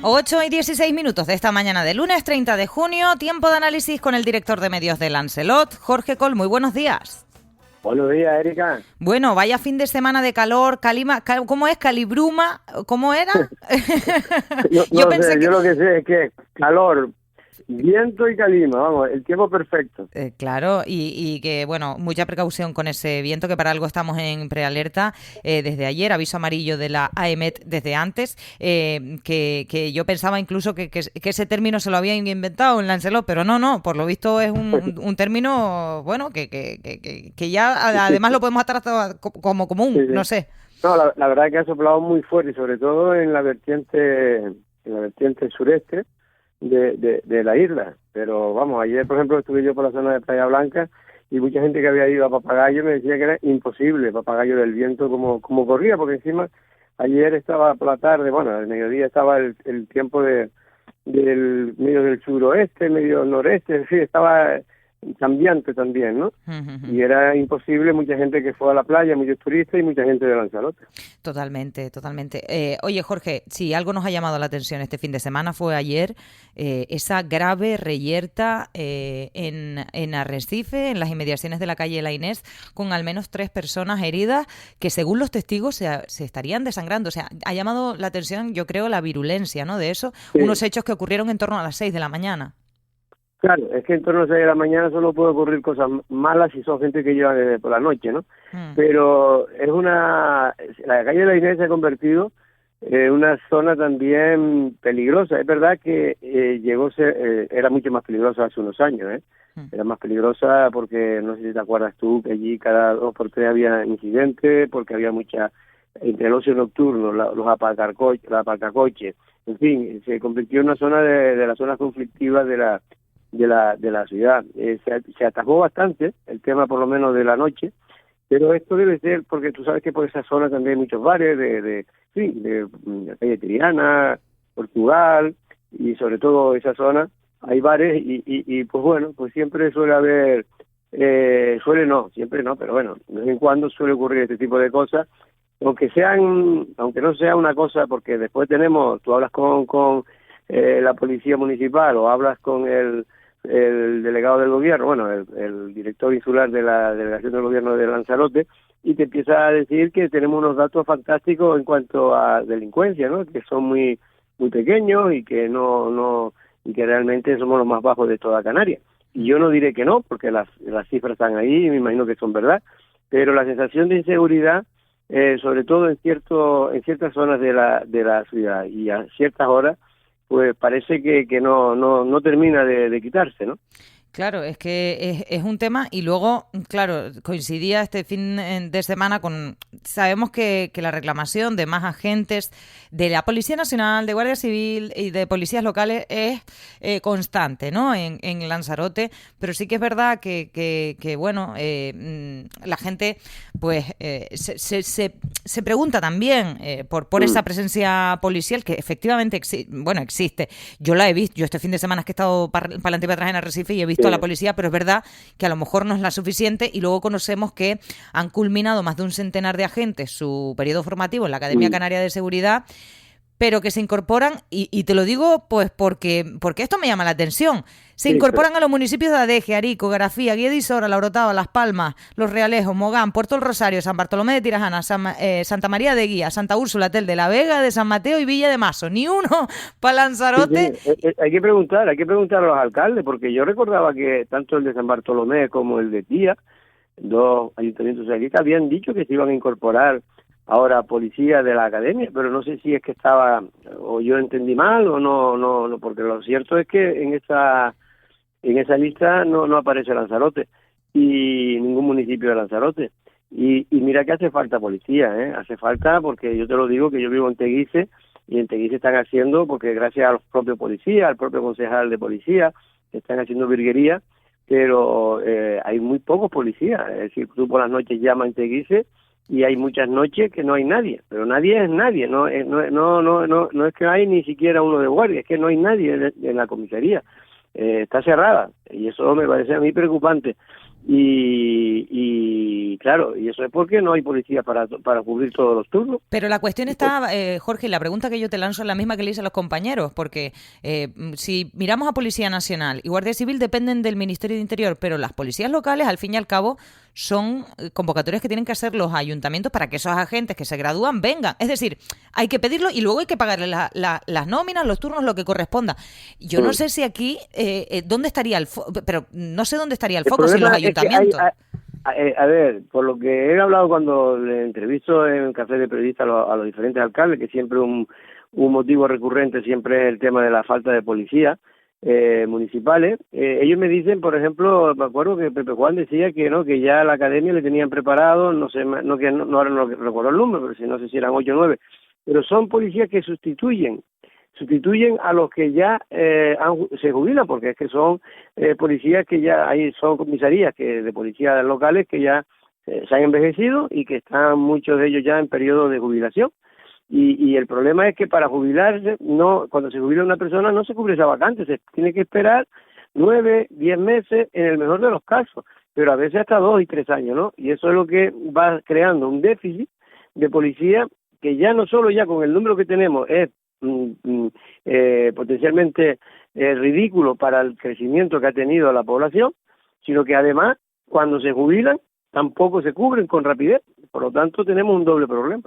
8:16 de esta mañana de lunes 30 de junio, tiempo de análisis con el director de medios de Lancelot, Jorge Coll. Muy buenos días. Buenos días, Erika. Bueno, vaya fin de semana de calor, ¿cómo es? ¿Calibruma? ¿Cómo era? Yo lo que sé es que calor, viento y calima, vamos, el tiempo perfecto. Claro, y que, bueno, mucha precaución con ese viento, que para algo estamos en prealerta desde ayer, aviso amarillo de la AEMET desde antes, que yo pensaba incluso que ese término se lo habían inventado en Lancelot, pero no, por lo visto es un término, bueno, que ya además lo podemos tratar como común, sí. No sé. No, la verdad es que ha soplado muy fuerte, y sobre todo en la vertiente sureste de la isla. Pero vamos, ayer por ejemplo estuve yo por la zona de Playa Blanca y mucha gente que había ido a Papagayo me decía que era imposible Papagayo del viento como corría, porque encima ayer estaba por la tarde, bueno, al mediodía estaba el tiempo del medio del suroeste, medio noreste, en fin, estaba cambiante también, ¿no? Uh-huh. Y era imposible, mucha gente que fue a la playa, muchos turistas y mucha gente de Lanzarote. Totalmente. Oye, Jorge, si algo nos ha llamado la atención este fin de semana fue ayer esa grave reyerta en Arrecife, en las inmediaciones de la calle La Inés, con al menos 3 personas heridas que según los testigos se estarían desangrando. O sea, ha llamado la atención, yo creo, la virulencia, ¿no? De eso, sí. Unos hechos que ocurrieron en torno a las 6 de la mañana. Claro, es que en torno a las 6 de la mañana solo puede ocurrir cosas malas si son gente que lleva desde por la noche, ¿no? Pero la calle de la Inés se ha convertido en una zona también peligrosa. Es verdad que era mucho más peligrosa hace unos años, ¿eh? Era más peligrosa porque, no sé si te acuerdas tú, que allí cada 2 por 3 había incidentes, porque había entre el ocio nocturno, los aparcacoches, en fin, se convirtió en una zona de las zonas conflictivas de la ciudad. Se atajó bastante el tema, por lo menos de la noche, pero esto debe ser porque tú sabes que por esa zona también hay muchos bares de la calle Triana, Portugal, y sobre todo esa zona hay bares y pues bueno, pues siempre suele haber, siempre no, pero bueno, de vez en cuando suele ocurrir este tipo de cosas, aunque no sea una cosa, porque después tú hablas con la policía municipal o hablas con el delegado del gobierno, bueno, el director insular de la delegación del gobierno de Lanzarote, y te empieza a decir que tenemos unos datos fantásticos en cuanto a delincuencia, ¿no? Que son muy muy pequeños y que y que realmente somos los más bajos de toda Canarias. Y yo no diré que no, porque las cifras están ahí y me imagino que son verdad, pero la sensación de inseguridad, sobre todo en ciertas zonas de la ciudad y a ciertas horas, pues parece que no termina de quitarse, ¿no? Claro, es que es un tema y luego, claro, coincidía este fin de semana sabemos que la reclamación de más agentes de la Policía Nacional, de Guardia Civil y de policías locales es constante, ¿no? En Lanzarote, pero sí que es verdad que bueno, la gente pues se pregunta también por esa presencia policial que efectivamente existe. Yo la he visto, yo este fin de semana es que he estado para adelante y para atrás en Arrecife y he visto a la policía, pero es verdad que a lo mejor no es la suficiente y luego conocemos que han culminado más de un centenar de agentes su periodo formativo en la Academia Canaria de Seguridad, pero que se incorporan, y te lo digo pues porque esto me llama la atención, se incorporan a los municipios de Adeje, Arico, Garafía, Guía de Isora, La Orotava, Las Palmas, Los Realejos, Mogán, Puerto del Rosario, San Bartolomé de Tirajana, Santa María de Guía, Santa Úrsula, Tel de la Vega, de San Mateo y Villa de Mazo. Ni uno para Lanzarote. Sí. Hay que preguntar a los alcaldes, porque yo recordaba que tanto el de San Bartolomé como el de Tía, 2 ayuntamientos socialistas, habían dicho que se iban a incorporar ahora policía de la academia, pero no sé si es que estaba, o yo entendí mal o no, porque lo cierto es que en esa lista no aparece Lanzarote y ningún municipio de Lanzarote. Y mira que hace falta policía, hace falta, porque yo te lo digo que yo vivo en Teguise y en Teguise están haciendo, porque gracias a los propios policías, al propio concejal de policía, están haciendo virguería, pero hay muy pocos policías. Es decir, tú por las noches llamas en Teguise y hay muchas noches que no hay nadie, pero nadie es nadie, no es que hay ni siquiera uno de guardia, es que no hay nadie en la comisaría, está cerrada, y eso me parece a mí preocupante. y claro, y eso es porque no hay policía para cubrir todos los turnos. Pero la cuestión está, Jorge, y la pregunta que yo te lanzo es la misma que le hice a los compañeros, porque si miramos a Policía Nacional y Guardia Civil dependen del Ministerio de Interior, pero las policías locales, al fin y al cabo, son convocatorias que tienen que hacer los ayuntamientos para que esos agentes que se gradúan vengan. Es decir, hay que pedirlo y luego hay que pagarle las nóminas, los turnos, lo que corresponda. Yo no sé si aquí, ¿dónde estaría pero no sé dónde estaría el foco, si los ayuntamientos. A ver, por lo que he hablado cuando le entrevisto en el café de periodistas a los diferentes alcaldes, que siempre un motivo recurrente siempre es el tema de la falta de policía municipales. Ellos me dicen, por ejemplo, me acuerdo que Pepe Juan decía que ya la academia le tenían preparado, no sé, ahora no recuerdo el número, pero no sé si eran 8 o 9, pero son policías que sustituyen a los que ya se jubilan, porque es que son policías que ya son comisarías de policías locales que ya se han envejecido y que están muchos de ellos ya en periodo de jubilación. Y el problema es que para jubilarse, cuando se jubila una persona no se cubre esa vacante, se tiene que esperar 9, 10 meses en el mejor de los casos, pero a veces hasta 2 y 3 años, ¿no? Y eso es lo que va creando un déficit de policía que ya no solo ya con el número que tenemos es potencialmente ridículo para el crecimiento que ha tenido la población, sino que además cuando se jubilan tampoco se cubren con rapidez, por lo tanto tenemos un doble problema.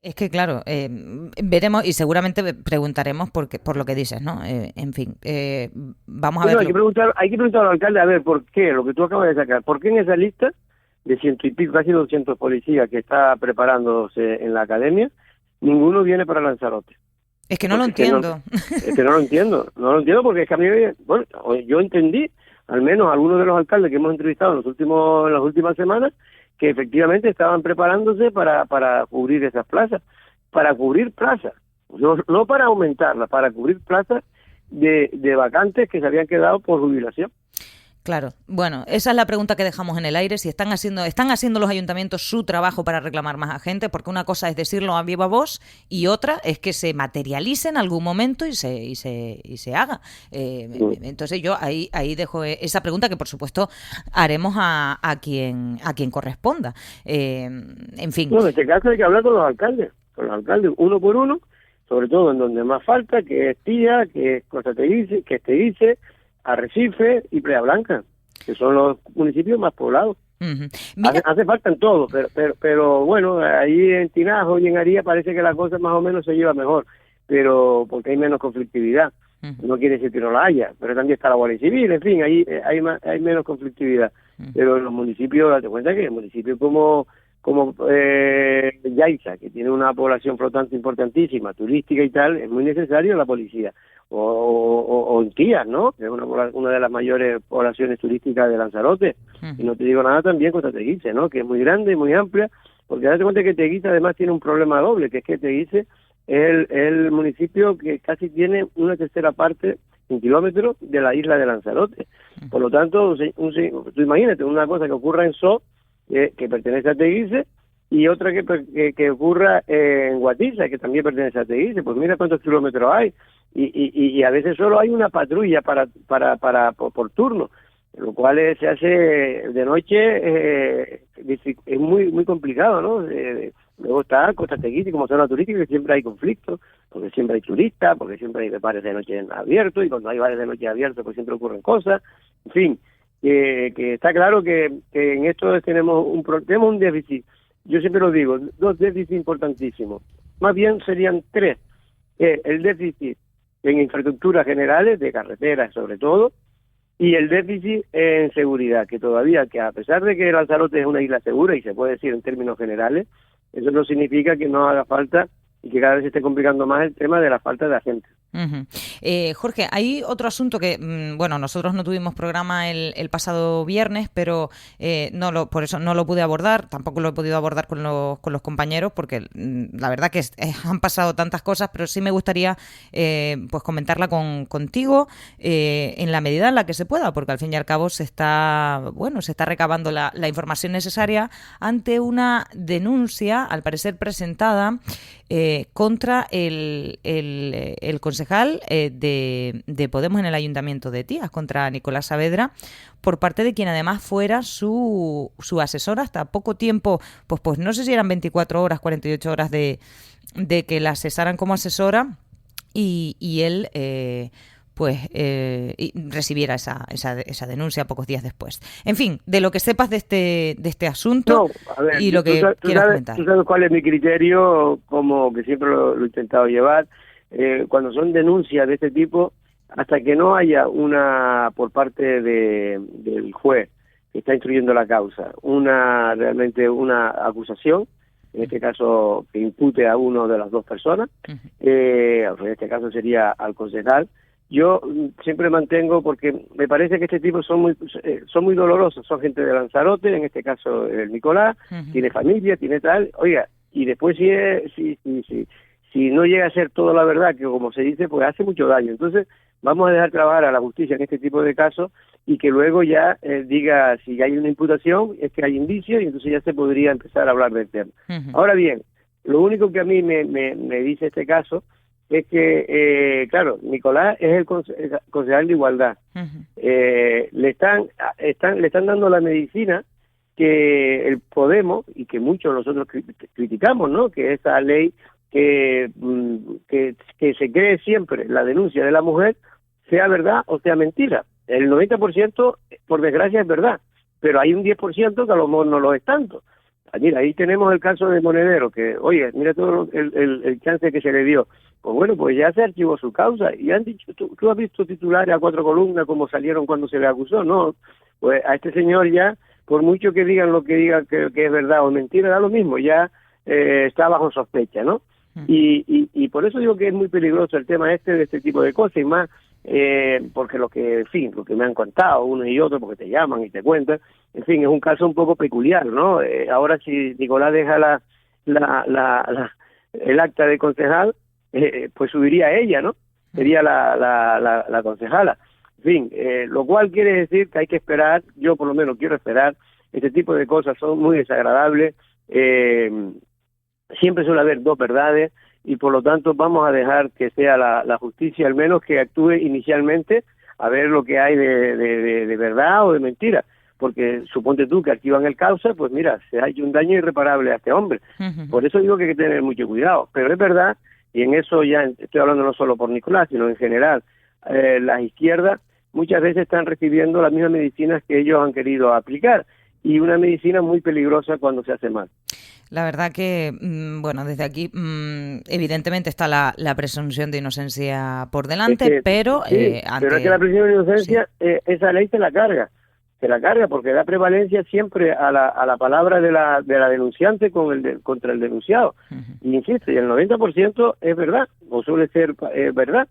Es que claro, veremos y seguramente preguntaremos por lo que dices, ¿no? En fin, vamos a ver. Hay que preguntar al alcalde a ver por qué, lo que tú acabas de sacar, por qué en esa lista de 100 y pico, casi 200 policías que está preparándose en la academia, ninguno viene para Lanzarote. Es que no lo entiendo. Es que no lo entiendo porque es que a mí, bueno, yo entendí, al menos algunos de los alcaldes que hemos entrevistado en las últimas semanas, que efectivamente estaban preparándose para cubrir esas plazas, no para aumentarlas, para cubrir plazas de vacantes que se habían quedado por jubilación. Claro, bueno, esa es la pregunta que dejamos en el aire, si están haciendo los ayuntamientos su trabajo para reclamar más a gente, porque una cosa es decirlo a viva voz y otra es que se materialice en algún momento y se haga. Entonces yo ahí dejo esa pregunta que por supuesto haremos a quien corresponda. En fin. Bueno, en este caso hay que hablar con los alcaldes uno por uno, sobre todo en donde más falta, que es Tía, que es Costa Teguise, que es Teguise, Arrecife y Playa Blanca, que son los municipios más poblados. Uh-huh. Hace falta en todo, pero bueno, ahí en Tinajo y en Aría parece que la cosa más o menos se lleva mejor, pero porque hay menos conflictividad. Uh-huh. No quiere decir que no la haya, pero también está la Guardia Civil, en fin, ahí hay menos conflictividad. Uh-huh. Pero en los municipios, date cuenta que en municipios como Yaiza, que tiene una población flotante importantísima, turística y tal, es muy necesario la policía. O en Tías, ¿no? Que es una de las mayores poblaciones turísticas de Lanzarote. Y no te digo nada también Costa Teguise, ¿no? Que es muy grande y muy amplia, porque date cuenta que Teguise además tiene un problema doble, que es que Teguise es el municipio que casi tiene una tercera parte en kilómetros de la isla de Lanzarote. Por lo tanto, tú imagínate una cosa que ocurra en So, que pertenece a Teguise, y otra que ocurra en Guatiza, que también pertenece a Teguise. Pues mira cuántos kilómetros hay. Y a veces solo hay una patrulla por turno, lo cual se hace de noche, es muy complicado, ¿no? Luego está Costa Teguise como zona turística, que siempre hay conflictos, porque siempre hay turistas, porque siempre hay bares de noche abiertos, y cuando hay bares de noche abiertos pues siempre ocurren cosas, en fin, que está claro que en esto tenemos un déficit. Yo siempre lo digo, 2 déficits importantísimos, más bien serían 3, el déficit en infraestructuras generales, de carreteras sobre todo, y el déficit en seguridad, que a pesar de que Lanzarote es una isla segura, y se puede decir en términos generales, eso no significa que no haga falta y que cada vez se esté complicando más el tema de la falta de agentes. Uh-huh. Jorge, hay otro asunto que, bueno, nosotros no tuvimos programa el pasado viernes, pero por eso no lo pude abordar, tampoco lo he podido abordar con los compañeros, porque la verdad que han pasado tantas cosas, pero sí me gustaría pues comentarla contigo en la medida en la que se pueda, porque al fin y al cabo se está recabando la información necesaria ante una denuncia, al parecer presentada, contra el consejero concejal de Podemos en el Ayuntamiento de Tías contra Nicolás Saavedra por parte de quien además fuera su asesora hasta poco tiempo, pues no sé si eran 24 horas, 48 horas de que la cesaran como asesora y él recibiera esa denuncia pocos días después. En fin, de lo que sepas de este asunto y lo que quieras comentar. Tú sabes cuál es mi criterio, como que siempre lo he intentado llevar. Cuando son denuncias de este tipo, hasta que no haya una por parte del juez que está instruyendo la causa, realmente una acusación, en este caso que impute a uno de las dos personas, en este caso sería al concejal. Yo siempre mantengo, porque me parece que este tipo son muy dolorosos, son gente de Lanzarote, en este caso el Nicolás, tiene familia, tiene tal, oiga, y después si no llega a ser toda la verdad, que como se dice, pues hace mucho daño. Entonces vamos a dejar trabajar a la justicia en este tipo de casos y que luego ya diga si hay una imputación, es que hay indicios y entonces ya se podría empezar a hablar del tema. Ahora bien, lo único que a mí me dice este caso es que, claro, Nicolás es el concejal de Igualdad. Le están dando la medicina que el Podemos, y que muchos nosotros criticamos, ¿no? Que esa ley que se cree siempre la denuncia de la mujer, sea verdad o sea mentira. El 90%, por desgracia, es verdad, pero hay un 10% que a lo mejor no lo es tanto. Mira, ahí tenemos el caso de Monedero, que, oye, mira todo el chance que se le dio. Pues bueno, pues ya se archivó su causa y han dicho, tú has visto titulares a 4 columnas como salieron cuando se le acusó, ¿no? Pues a este señor ya, por mucho que digan lo que digan que es verdad o mentira, da lo mismo, ya está bajo sospecha, ¿no? Y por eso digo que es muy peligroso el tema de este tipo de cosas, y más porque lo que me han contado uno y otro, porque te llaman y te cuentan, en fin, es un caso un poco peculiar, ¿no? Ahora si Nicolás deja el acta de concejal, pues subiría a ella, ¿no? Sería la concejala. En fin, lo cual quiere decir que hay que esperar, yo por lo menos quiero esperar, este tipo de cosas son muy desagradables, siempre suele haber dos verdades, y por lo tanto vamos a dejar que sea la justicia al menos que actúe inicialmente a ver lo que hay de verdad o de mentira, porque suponte tú que activan el causa, pues mira, se ha hecho un daño irreparable a este hombre. Por eso digo que hay que tener mucho cuidado, pero es verdad, y en eso ya estoy hablando no solo por Nicolás, sino en general, las izquierdas muchas veces están recibiendo las mismas medicinas que ellos han querido aplicar, y una medicina muy peligrosa cuando se hace mal. La verdad que, bueno, desde aquí evidentemente está la presunción de inocencia por delante, pero... Sí, pero es que la presunción de inocencia, esa ley se la carga porque da prevalencia siempre a la palabra de la denunciante contra el denunciado. Y insisto, y el 90% es verdad, o suele ser verdad,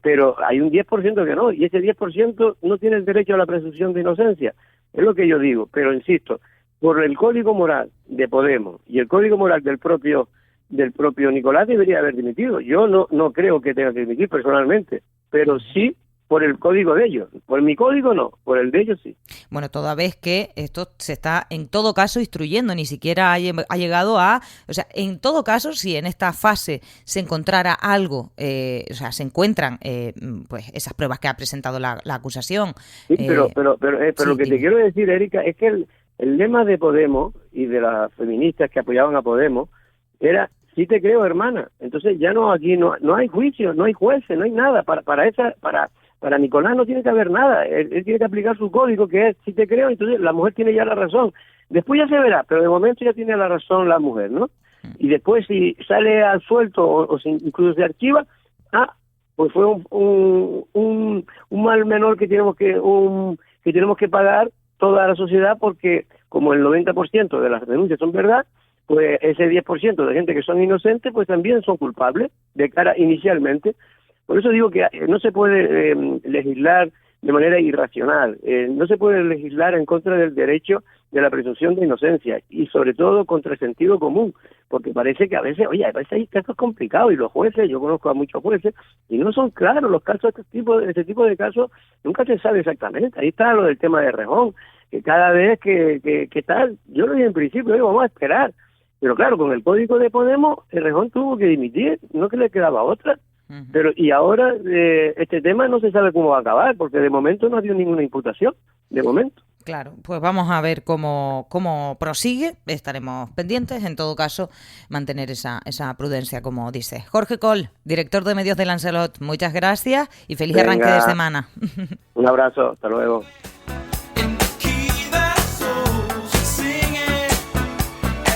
pero hay un 10% que no, y ese 10% no tiene el derecho a la presunción de inocencia. Es lo que yo digo, pero insisto, por el código moral de Podemos y el código moral del propio Nicolás debería haber dimitido. Yo no creo que tenga que dimitir personalmente, pero sí por el código de ellos. Por mi código no, por el de ellos sí. Bueno, toda vez que esto se está en todo caso instruyendo, ni siquiera ha llegado a... O sea, en todo caso, si en esta fase se encontrara algo, se encuentran pues esas pruebas que ha presentado la acusación... Sí, pero lo que te quiero decir, Erika, es que el lema de Podemos y de las feministas que apoyaban a Podemos era sí te creo, hermana. Entonces ya aquí no hay juicio, no hay jueces, no hay nada. Para Nicolás no tiene que haber nada. Él tiene que aplicar su código, que es sí te creo, entonces la mujer tiene ya la razón. Después ya se verá, pero de momento ya tiene la razón la mujer, ¿no? Y después si sale al suelto o incluso se archiva, pues fue un mal menor que tenemos que pagar toda la sociedad, porque como el 90% de las denuncias son verdad, pues ese 10% de gente que son inocentes, pues también son culpables de cara inicialmente. Por eso digo que no se puede legislar de manera irracional, no se puede legislar en contra del derecho de la presunción de inocencia y sobre todo contra el sentido común, porque parece que a veces hay casos complicados y los jueces, yo conozco a muchos jueces y no son claros los casos de este tipo de casos, nunca se sabe exactamente. Ahí está lo del tema de Rejón, que cada vez que tal, yo lo dije en principio, vamos a esperar, pero claro, con el código de Podemos, el Rejón tuvo que dimitir, no que le quedaba otra. Pero y ahora este tema no se sabe cómo va a acabar, porque de momento no ha habido ninguna imputación, de momento. Claro, pues vamos a ver cómo prosigue, estaremos pendientes, en todo caso, mantener esa prudencia, como dice. Jorge Coll, director de medios de Lancelot, muchas gracias y feliz arranque de semana. Un abrazo, hasta luego.